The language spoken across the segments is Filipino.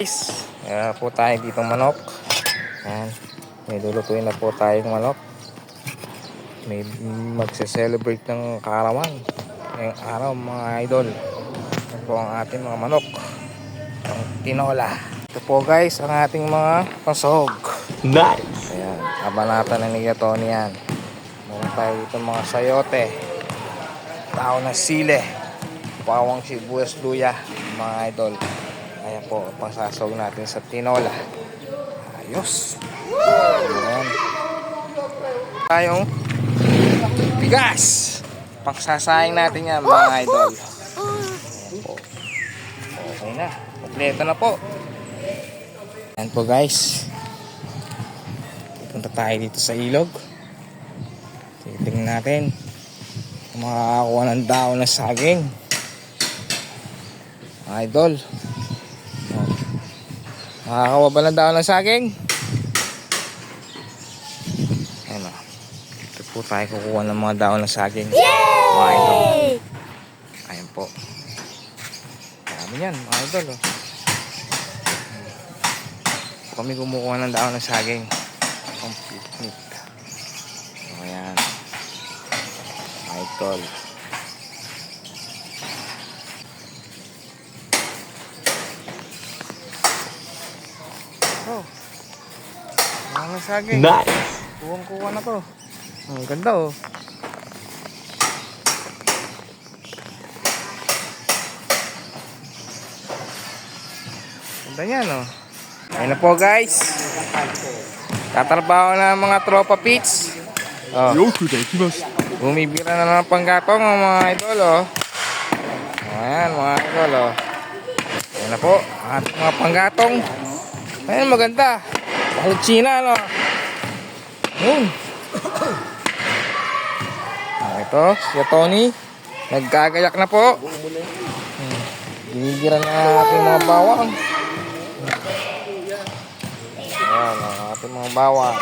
Guys, meron po tayo ditong manok. Ayan, may lulutuin na po tayong manok. May magse-celebrate ng kaarawan ngayong araw mga idol. Ito po ang ating mga manok, ang tinola. Ito po guys ang ating mga pansahog. Nice! Ayan, kabanata na ni Tony yan. Meron tayo dito mga sayote, tao na sile, bawang sibuyas luya mga idol. Ayan po, pangsasawag natin sa tinola. Ayos. Ayan. Tayong bigas. Pangsasayang natin yan mga idol. Ayan po. Okay na. Kompleto na po. Ayan po guys. Punta tayo dito sa ilog. Titingnan natin kung makakakuha ng daon ng saging. Mga idol. Makakawa ba ng daon ng saging? Ayan o. Ito po tayo kukuha ng mga daon ng saging. Mga idol. Ayan po. Marami yan mga idol o. Kami kumukuha ng daon ng saging. Complete. Ayan. Mga idol. Oh. Mga saging. Nice. Kuha na ko. Ang ganda oh. Ganda yan oh. Ayun na po guys. Tatrabaho na mga tropa pits. Oh. Bumibira na ng panggatong mga idol oh. Ayan mga idol oh. Ayan na po. Ating mga panggatong. Ayan, maganda. Kahit China, no? Ito, si Tony. Nagkagayak na po. Binigiran na ating mga bawang. Ayan, ang ating mga bawang.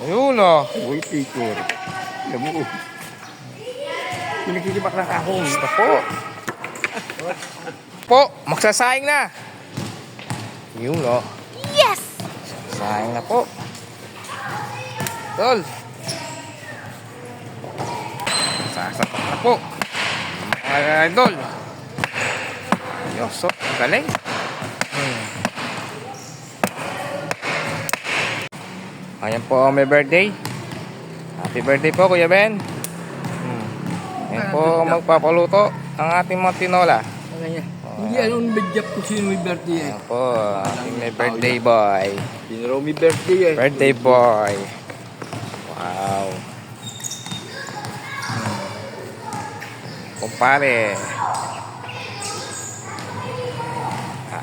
Ayun, no? Uy, picture. Labo. Pinagkikibak na kahong. Basta po. Po, magsasayang na. Yun, no? Yes! Sayang na po. Tol. Sasapak na po. Mga idol. Yoso, galing. Ayan po, may birthday. Happy birthday po, Kuya Ben. Ayan po, magpapaluto ang ating mga tinola. Hindi anong bedjap kung sino may birthday eh. Ayan po, ating may birthday boy. Sino may birthday eh. Birthday boy. Wow. Kumpare.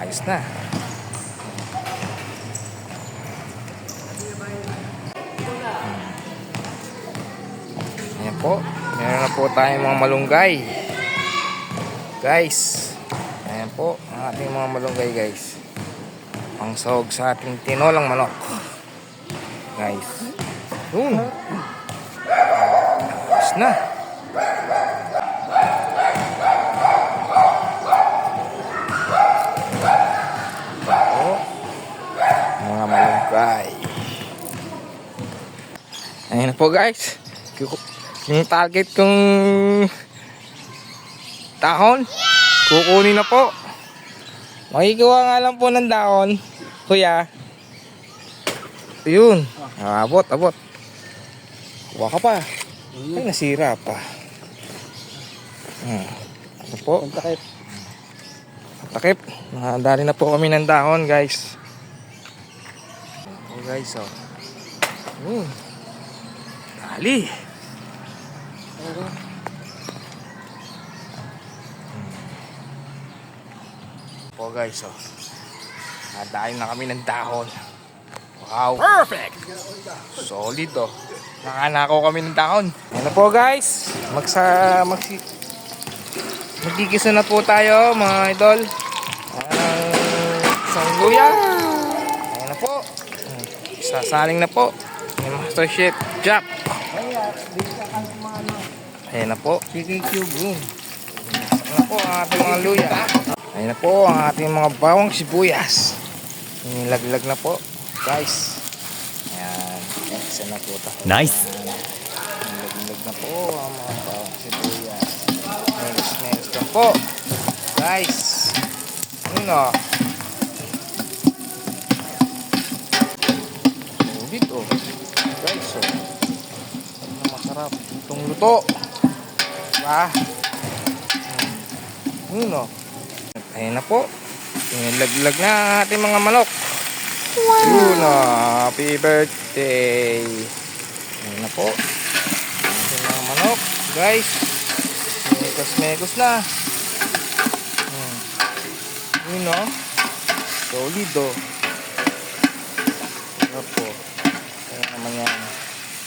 Ayos na. Ayan po. Meron na po tayong mga malunggay. Guys. Ayan po. Ang ating mga malunggay guys. Ang sahog sa ating tinolang manok. Guys. Ayos na. Mga malunggay. Ayan na po guys. Yung target kong dahon, kukunin na po. Makikuha nga lang po ng dahon, kuya. Yun. Abot. Kuha ka pa. Ay, nasira pa. Ito po. Takip. Nakadali na po kami ng dahon guys. Guys, oh. Dali. Po guys, oh. Nadali na kami ng dahon. Wow. Perfect. Solid, oh. Nakanakaw kami ng dahon. Ayan na po guys. Magkikisa na po tayo mga idol. Isang luya. Ayan na po. Sasaling na po ni Master Chef Jack. Ayan na po. Ayan na po ang ating mga luya. Ayun na po ang ating mga bawang sibuyas. Nilaglag na po, guys. Ayan, isa na po tayo. Nice. Nilaglag na po ang mga bawang sibuyas. Next lang po, guys. Yun o. Ulit o. Guys o. Masarap itong luto. Diba? Yun o. Ayun na po. Nilaglag na ang ating mga manok. Wow! Yun o. Happy birthday. Ayun na po. Ating mga manok. Guys. Mekos na. Yun o. Solid o. Ano po. Ayun naman yan.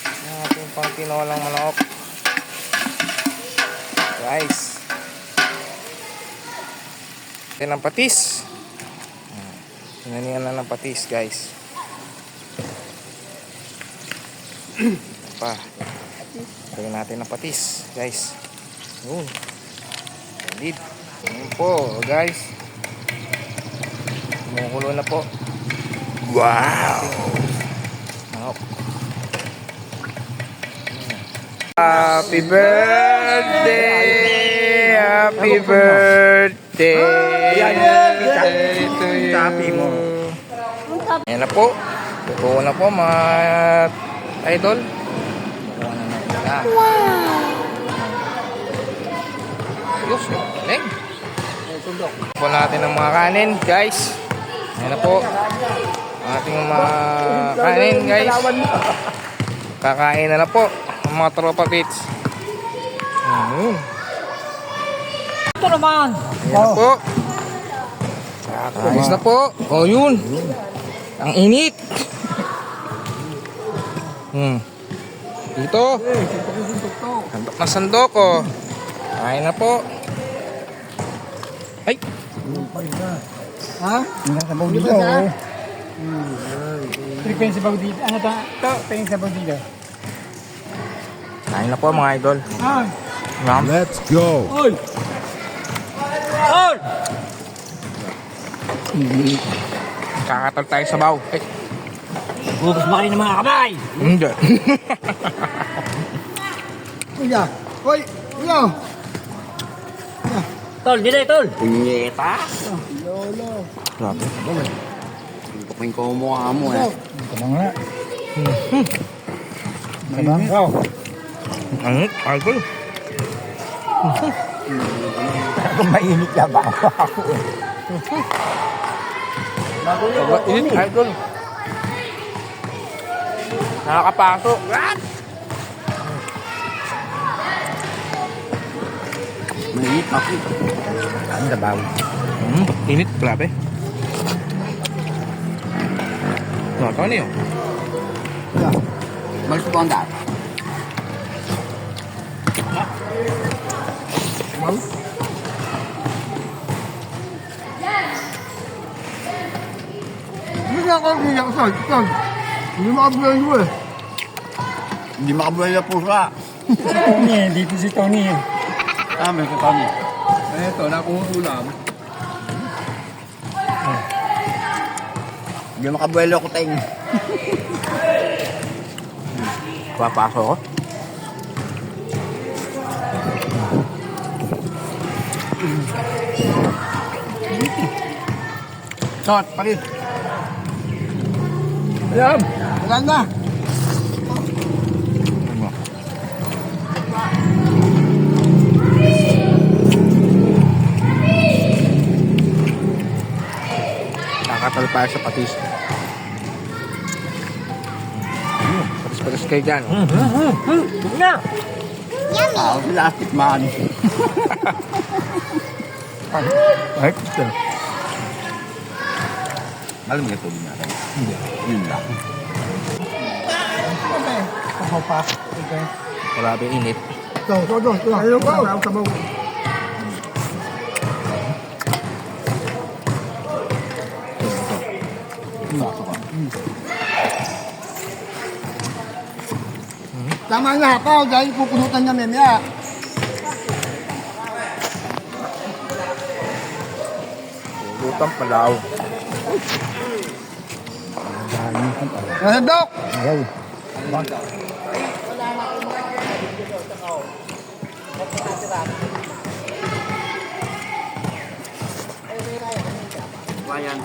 Ang ating pang tinolang manok. Guys. Ito ng patis. Sinanihan na ng patis, guys. Pa. Lagyan natin ng patis, guys. Yun. Solid. Yun po, guys. Kumukulo na po. Wow! Happy birthday! Happy birthday! To you. Ayan na po. Totoo na po mga idol. Wow! Ayos, galing. Po natin ang mga kanin, guys. Ayan na po. Ating mga kanin, guys. Kakain na po ang mga tropa pits. Ito naman. Ayan na po. Ayos na po. O yun. Ang init. Dito. Sandok na sandok o. Kain na po. Ay. Ha? Ang sabaw dito. Tripen sabaw dito. Ano ta? Ito, pengen sabaw dito. Kain na po mga idol. Ma'am. Let's go. Oy! Oy! Kakatol tayo sa baw. Ay. Bukas ba kayo ng mga kamay? Hindi. Kuya! Hoy! Kuya! Tol, dito tol! Punyeta! Grabe. Kapag ko mukha mo eh. Ito na nga. Sabang ko. Ang idol. Kung mainit ka ba ako? Init, idol. Nakakapasok. Mainit ako. Ang sabaw. Init, grabe. Ito ano yun? Balis ko ang daan. Hindi ako biyak sa ito. Hindi makabulan ko eh. Hindi makabuhay na pusa. Si Tony eh. Dito si Tony eh. May kami. Ito, nakuhulam. Hindi makabuhay ako tayong. Papasok ko. Shot, palit. Ayan! Maganda! Nakatalpaya sa patis. Patis-patis kayo dyan. Huwag na! Ako si Lastic Man. Ay, ito. Alam mo ito din natin. Hindi. Yun lang. Ako pa. Okay. Grabe init. Ito. Ayaw ko. Sabaw. Tama na ako, dahil pupunutan niya memya. Utang palaw. Ano, Dok? Ayaw. Bayan.